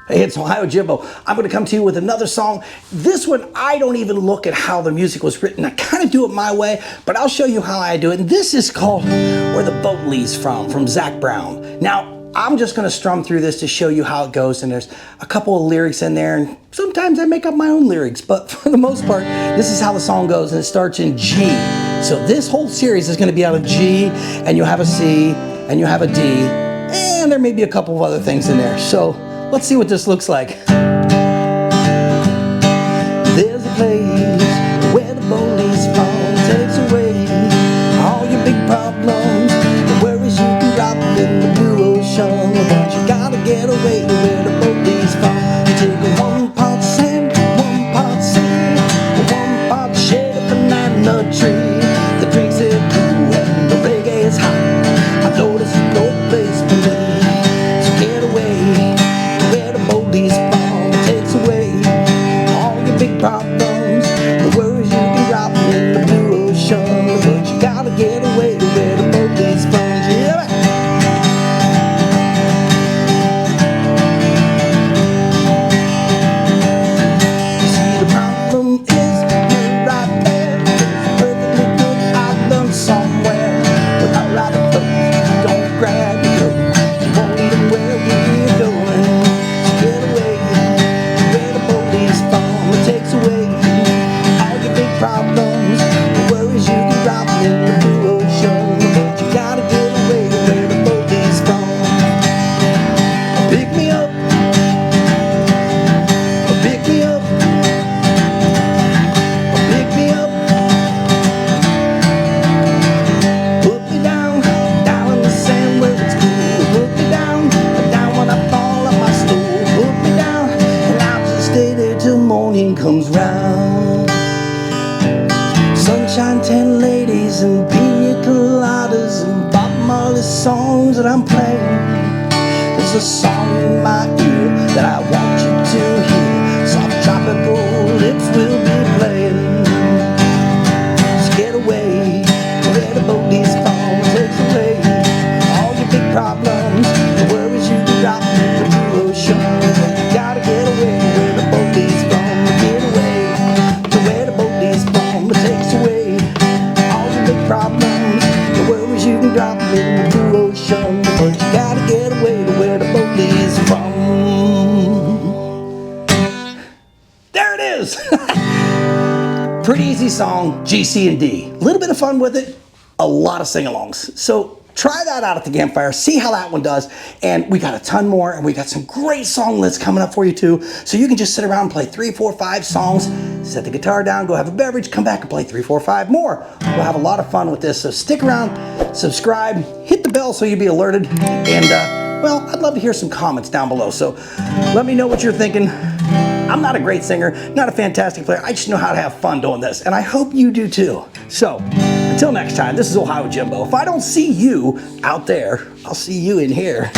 Hey, it's OhioJimbo. I'm going to come to you with another song. This one, I don't even look at how the music was written. I kind of do it my way, but I'll show you how I do it. And this is called Where the Boat Leaves from Zac Brown. Now, I'm just going to strum through this to show you how it goes, and there's a couple of lyrics in there, and sometimes I make up my own lyrics, but for the most part, this is how the song goes, and it starts in G. So this whole series is going to be out of G, and you have a C, and you have a D, and there may be a couple of other things in there. So let's see what this looks like. There's a place where the boat leaves from, takes away all your big problems, the worries you can drop in the blue ocean. But you gotta get away to where the boat leaves from. You take 1 part sand, 1 part sea, 1 part shade of banana tree. The drinks are cool and the reggae is hot. I know there's no place for me, so get away to where the boat leaves from. Takes away all your big problems, the worries you can drop in the blue ocean. But you gotta get away to where the boat leaves from. Yeah. Comes round, sunshine, 10 ladies and pina coladas and Bob Marley songs that I'm playing. There's a song in my ear that I want you to hear. Soft tropical lips will be playing. Just get away to where the boat leaves from. Takes away all your big problems, the worries you can drop in the blue ocean. You gotta get away to where the boat leaves from. Problems, the worries you can drop in the blue ocean. But you gotta get away to where the boat leaves from. There it is. Pretty easy song, G, C, and D. A little bit of fun with it, a lot of sing-alongs. So try that out at the campfire, see how that one does. And we got a ton more, and we got some great song lists coming up for you too. So you can just sit around and play 3, 4, 5 songs, set the guitar down, go have a beverage, come back and play 3, 4, 5 more. We'll have a lot of fun with this. So stick around, subscribe, hit the bell so you'll be alerted. And well, I'd love to hear some comments down below. So let me know what you're thinking. I'm not a great singer, not a fantastic player. I just know how to have fun doing this, and I hope you do too. So until next time, this is OhioJimbo. If I don't see you out there, I'll see you in here.